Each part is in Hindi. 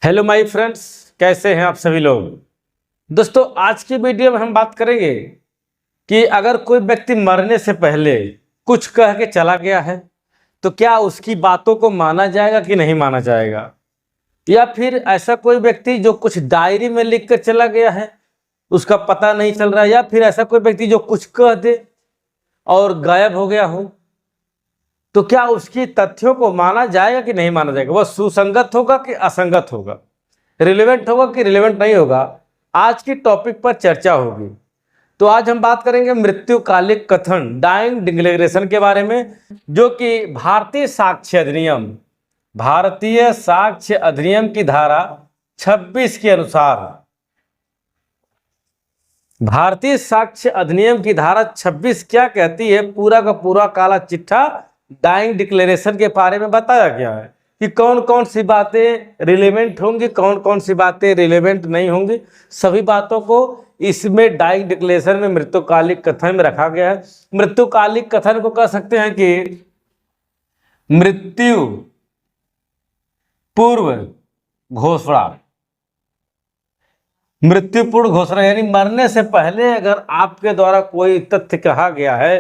हेलो माय फ्रेंड्स, कैसे हैं आप सभी लोग। दोस्तों, आज की वीडियो में हम बात करेंगे कि अगर कोई व्यक्ति मरने से पहले कुछ कह के चला गया है तो क्या उसकी बातों को माना जाएगा कि नहीं माना जाएगा, या फिर ऐसा कोई व्यक्ति जो कुछ डायरी में लिख कर चला गया है उसका पता नहीं चल रहा है, या फिर ऐसा कोई व्यक्ति जो कुछ कह दे और गायब हो गया हो, तो क्या उसकी तथ्यों को माना जाएगा कि नहीं माना जाएगा। वह सुसंगत होगा कि असंगत होगा, रिलेवेंट होगा कि रिलेवेंट नहीं होगा, आज की टॉपिक पर चर्चा होगी। तो आज हम बात करेंगे मृत्युकालिक कथन, डाइंग डिक्लेरेशन के बारे में, जो कि भारतीय साक्ष्य अधिनियम की धारा 26 के अनुसार, भारतीय साक्ष्य अधिनियम की धारा 26 क्या कहती है, पूरा का पूरा काला चिट्ठा डाइंग डिक्लेरेशन के बारे में बताया गया है कि कौन कौन सी बातें रिलेवेंट होंगी, कौन कौन सी बातें रिलेवेंट नहीं होंगी। सभी बातों को इसमें डाइंग डिक्लेरेशन में मृत्युकालिक कथन में रखा गया है। मृत्युकालिक कथन को कह सकते हैं कि मृत्यु पूर्व घोषणा, मृत्यु पूर्व घोषणा यानी मरने से पहले अगर आपके द्वारा कोई तथ्य कहा गया है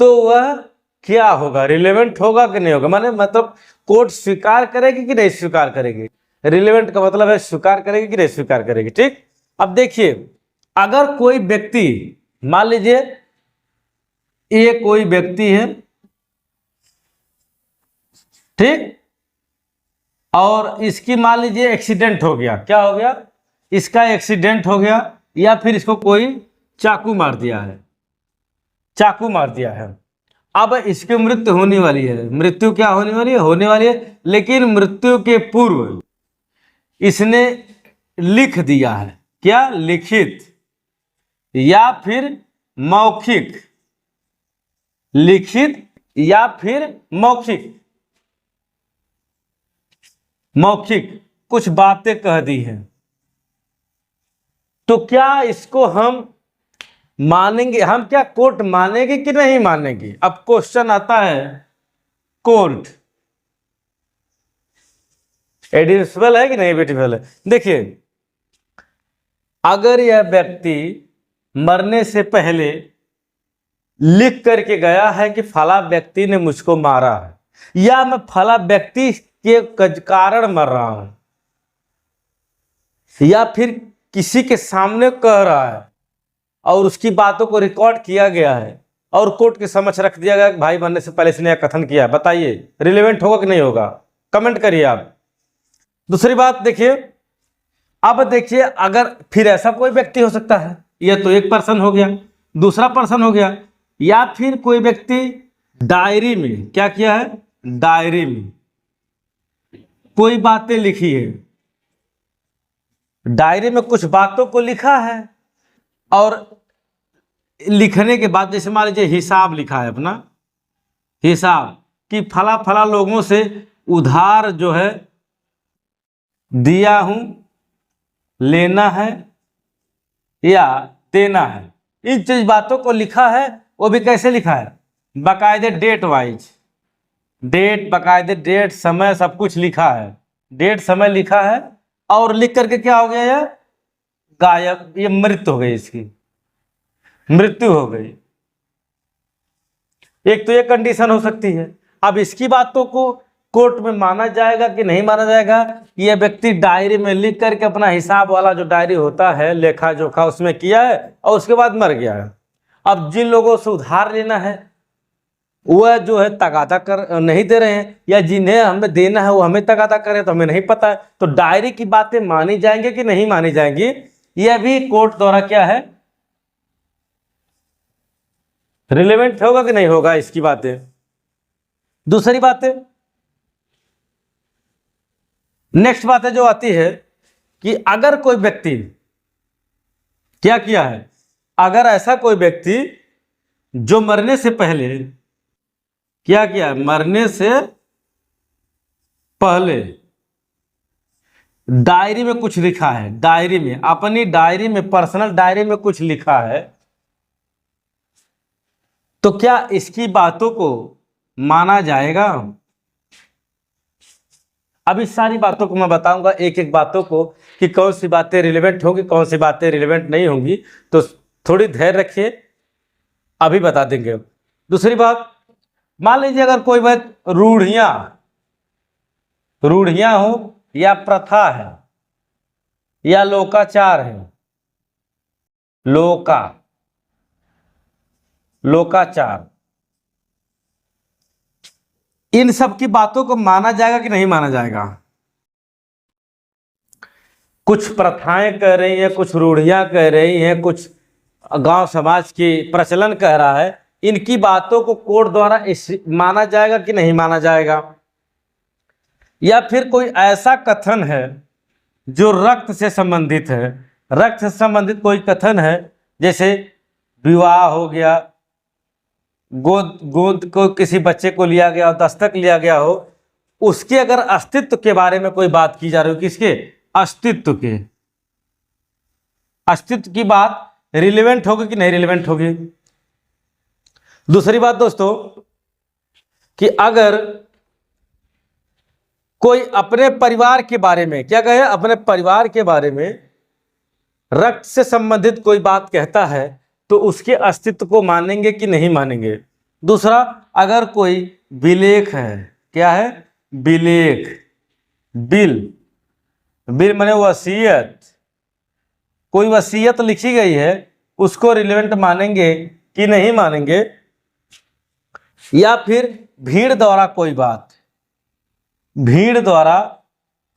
तो वह क्या होगा, रिलेवेंट होगा कि नहीं होगा, माने मतलब कोर्ट स्वीकार करेगी कि नहीं स्वीकार करेगी। रिलेवेंट का मतलब है स्वीकार करेगी कि नहीं स्वीकार करेगी। ठीक, अब देखिए, अगर कोई व्यक्ति, मान लीजिए ये कोई व्यक्ति है, ठीक, और इसकी मान लीजिए एक्सीडेंट हो गया, क्या हो गया, इसका एक्सीडेंट हो गया, या फिर इसको कोई चाकू मार दिया है, चाकू मार दिया है। अब इसकी मृत्यु होने वाली है, मृत्यु क्या होने वाली है, लेकिन मृत्यु के पूर्व इसने लिख दिया है, क्या, लिखित या फिर मौखिक, लिखित या फिर मौखिक कुछ बातें कह दी हैं, तो क्या इसको हम मानेंगे, हम क्या कोर्ट मानेगी कि नहीं मानेगी। अब क्वेश्चन आता है, कोर्ट एडमिसिबल है कि नहीं एडमिसिबल है। देखिए, अगर यह व्यक्ति मरने से पहले लिख करके गया है कि फला व्यक्ति ने मुझको मारा है, या मैं फला व्यक्ति के कारण मर रहा हूं, या फिर किसी के सामने कह रहा है और उसकी बातों को रिकॉर्ड किया गया है और कोर्ट के समक्ष रख दिया गया कि भाई मरने से पहले इसने कथन किया, बताइए रिलेवेंट होगा कि नहीं होगा, कमेंट करिए आप। दूसरी बात देखिए, अब देखिए, अगर फिर ऐसा कोई व्यक्ति हो सकता है, यह तो एक पर्सन हो गया, दूसरा पर्सन हो गया, या फिर कोई व्यक्ति डायरी में क्या किया है, डायरी में कोई बातें लिखी है, डायरी में कुछ बातों को लिखा है, और लिखने के बाद जैसे मान लीजिए हिसाब लिखा है, अपना हिसाब कि फला फला लोगों से उधार जो है दिया हूं, लेना है या देना है, इन चीज बातों को लिखा है। वो भी कैसे लिखा है, बाकायदे डेट वाइज, डेट बाकायदे डेट समय सब कुछ लिखा है, डेट समय लिखा है, और लिख करके क्या हो गया, यह गायब, ये मृत्यु हो गई, इसकी मृत्यु हो गई। एक तो ये कंडीशन हो सकती है। अब इसकी बातों को कोर्ट में माना जाएगा कि नहीं माना जाएगा। यह व्यक्ति डायरी में लिख करके अपना हिसाब वाला जो डायरी होता है, लेखा जोखा उसमें किया है और उसके बाद मर गया है। अब जिन लोगों से उधार लेना है वह जो है तगादा कर नहीं दे रहे हैं, या जिन्हें हमें देना है वो हमें तगादा कर रहे हैं, तो हमें नहीं पता है, तो डायरी की बातें मानी जाएंगी कि नहीं मानी जाएंगी, यह भी कोर्ट द्वारा क्या है, रिलेवेंट होगा कि नहीं होगा इसकी बातें। दूसरी बातें, नेक्स्ट बात है जो आती है कि अगर कोई व्यक्ति क्या किया है, अगर ऐसा कोई व्यक्ति जो मरने से पहले क्या किया है, मरने से पहले डायरी में कुछ लिखा है, डायरी में, अपनी डायरी में, पर्सनल डायरी में कुछ लिखा है, तो क्या इसकी बातों को माना जाएगा। अब इस सारी बातों को मैं बताऊंगा, एक एक बातों को, कि कौन सी बातें रिलेवेंट होंगी, कौन सी बातें रिलेवेंट नहीं होंगी। तो थोड़ी धैर्य रखिए, अभी बता देंगे। दूसरी बात, मान लीजिए अगर कोई बात रूढ़ियां हो या प्रथा है या लोकाचार है, लोकाचार, इन सब की बातों को माना जाएगा कि नहीं माना जाएगा? कुछ प्रथाएं कह रही हैं, कुछ रूढ़ियां कह रही हैं, कुछ गांव समाज की प्रचलन कह रहा है, इनकी बातों को कोर्ट द्वारा माना जाएगा कि नहीं माना जाएगा? या फिर कोई ऐसा कथन है जो रक्त से संबंधित है, रक्त से संबंधित कोई कथन है, जैसे विवाह हो गया, गोद को किसी बच्चे को लिया गया हो, दस्तक लिया गया हो, उसके अगर अस्तित्व के बारे में कोई बात की जा रही हो, किसके अस्तित्व की बात रिलेवेंट होगी कि नहीं रिलेवेंट होगी? दूसरी बात दोस्तों, कि अगर कोई अपने परिवार के बारे में, क्या कहे, अपने परिवार के बारे में रक्त से संबंधित कोई बात कहता है, तो उसके अस्तित्व को मानेंगे कि नहीं मानेंगे? दूसरा, अगर कोई विलेख है, क्या है, विलेख, बिल माने वसीयत, कोई वसीयत लिखी गई है, उसको रिलेवेंट मानेंगे कि नहीं मानेंगे? या फिर भीड़ द्वारा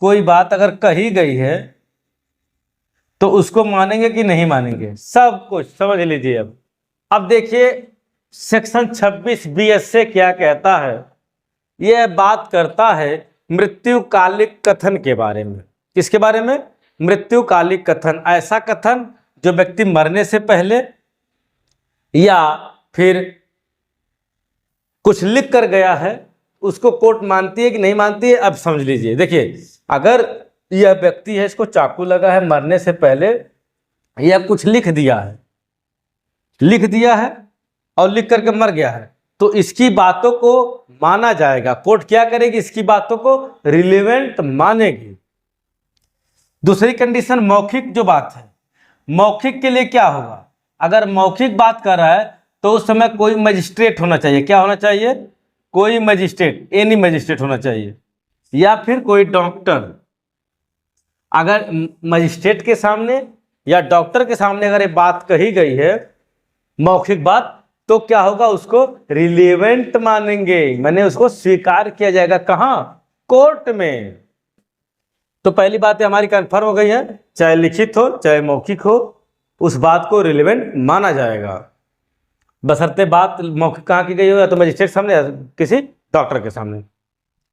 कोई बात अगर कही गई है तो उसको मानेंगे कि नहीं मानेंगे? सब कुछ समझ लीजिए। अब देखिए सेक्शन 26 BS क्या कहता है। यह बात करता है मृत्युकालिक कथन के बारे में। किसके बारे में? मृत्युकालिक कथन, ऐसा कथन जो व्यक्ति मरने से पहले या फिर कुछ लिख कर गया है, उसको कोर्ट मानती है कि नहीं मानती है? अब समझ लीजिए। देखिए, अगर यह व्यक्ति है, इसको चाकू लगा है मरने से पहले, या कुछ लिख दिया है और लिख करके मर गया है, तो इसकी बातों को माना जाएगा। कोर्ट क्या करेगी? इसकी बातों को रिलेवेंट मानेगी। दूसरी कंडीशन, मौखिक जो बात है, मौखिक के लिए क्या होगा? अगर मौखिक बात कर रहा है तो उस समय कोई मजिस्ट्रेट होना चाहिए। क्या होना चाहिए? कोई मजिस्ट्रेट, एनी मजिस्ट्रेट होना चाहिए, या फिर कोई डॉक्टर। अगर मजिस्ट्रेट के सामने या डॉक्टर के सामने अगर ये बात कही गई है, मौखिक बात, तो क्या होगा? उसको रिलेवेंट मानेंगे, मैंने उसको स्वीकार किया जाएगा। कहां? कोर्ट में। तो पहली बात हमारी कंफर्म हो गई है, चाहे लिखित हो चाहे मौखिक हो, उस बात को रिलेवेंट माना जाएगा, बशर्ते बात मौखिक कहाँ की गई हो, या तो मजिस्ट्रेट सामने या किसी डॉक्टर के सामने।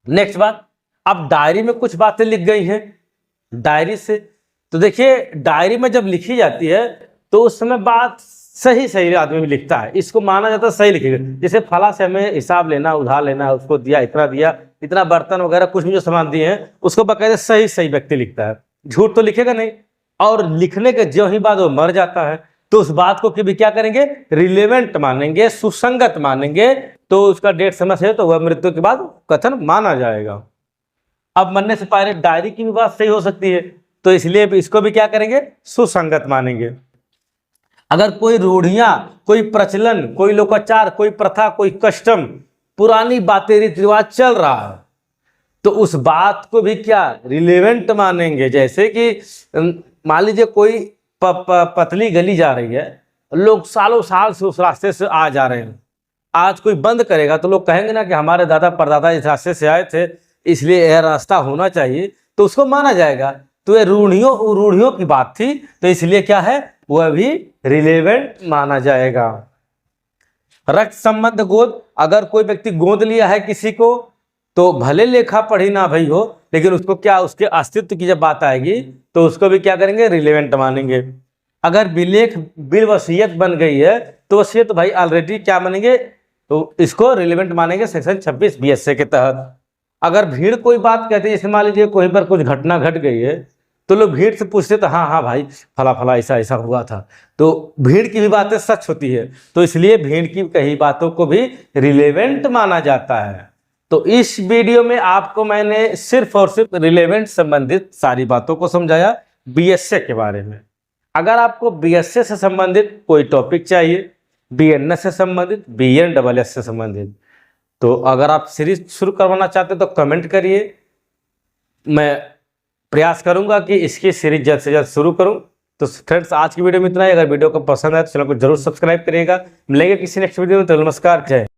नेक्स्ट बात, अब डायरी में कुछ बातें लिख गई हैं डायरी से, तो देखिए डायरी में जब लिखी जाती है तो उस समय बात सही आदमी भी लिखता है, इसको माना जाता है सही लिखेगा। जैसे फला से हमें हिसाब लेना, उधार लेना, उसको दिया, इतना बर्तन वगैरह कुछ भी जो सामान दिए हैं, उसको बाकायदा सही व्यक्ति लिखता है, झूठ तो लिखेगा नहीं। और लिखने के जो ही बाद वो मर जाता है, तो उस बात को कभी क्या करेंगे? रिलेवेंट मानेंगे, सुसंगत मानेंगे, तो उसका डेट समय से तो वह मृत्यु के बाद कथन माना जाएगा। अब मरने से पहले डायरी की भी बात सही हो सकती है, तो इसलिए इसको भी क्या करेंगे? सुसंगत मानेंगे। अगर कोई रूढ़ियां, कोई प्रचलन, कोई लोकाचार, कोई प्रथा, कोई कस्टम, पुरानी बातें, रीति रिवाज चल रहा है, तो उस बात को भी क्या रिलेवेंट मानेंगे। जैसे कि मान लीजिए कोई पतली गली जा रही है, लोग सालों साल से उस रास्ते से आ जा रहे हैं, आज कोई बंद करेगा तो लोग कहेंगे ना कि हमारे दादा परदादा इस रास्ते से आए थे, इसलिए यह रास्ता होना चाहिए, तो उसको माना जाएगा। तो ये रूढ़ियों की बात थी, तो इसलिए क्या है? वह भी रिलेवेंट माना जाएगा। रक्त संबंध गोद, अगर कोई व्यक्ति गोद लिया है किसी को, तो भले लेखा पढ़ी ना भई हो, लेकिन उसको क्या, उसके अस्तित्व की जब बात आएगी तो उसको भी क्या करेंगे? रिलेवेंट मानेंगे। अगर बिल वसीयत बन गई है, तो वसीयत भाई ऑलरेडी क्या मानेंगे? तो इसको रिलेवेंट मानेंगे सेक्शन 26 BS के तहत। अगर भीड़ कोई बात कहती है, जैसे मान लीजिए कोई पर कुछ घटना घट गई है, तो लोग भीड़ से पूछते तो हाँ भाई फला ऐसा हुआ था, तो भीड़ की भी बातें सच होती है, तो इसलिए भीड़ की कही बातों को भी रिलेवेंट माना जाता है। तो इस वीडियो में आपको मैंने सिर्फ और सिर्फ रिलेवेंट संबंधित सारी बातों को समझाया बीएसए के बारे में। अगर आपको बीएसए से संबंधित कोई टॉपिक चाहिए, बीएनएस से संबंधित, बीएनडब्ल्यूएस से संबंधित, तो अगर आप सीरीज शुरू करवाना चाहते तो कमेंट करिए। मैं प्रयास करूंगा कि इसकी सीरीज जल्द से जल्द शुरू करूं। तो फ्रेंड्स, आज की वीडियो में इतना ही। अगर वीडियो को पसंद आए तो चैनल को जरूर सब्सक्राइब करिएगा। मिलेंगे किसी नेक्स्ट वीडियो में। तो नमस्कार, जय।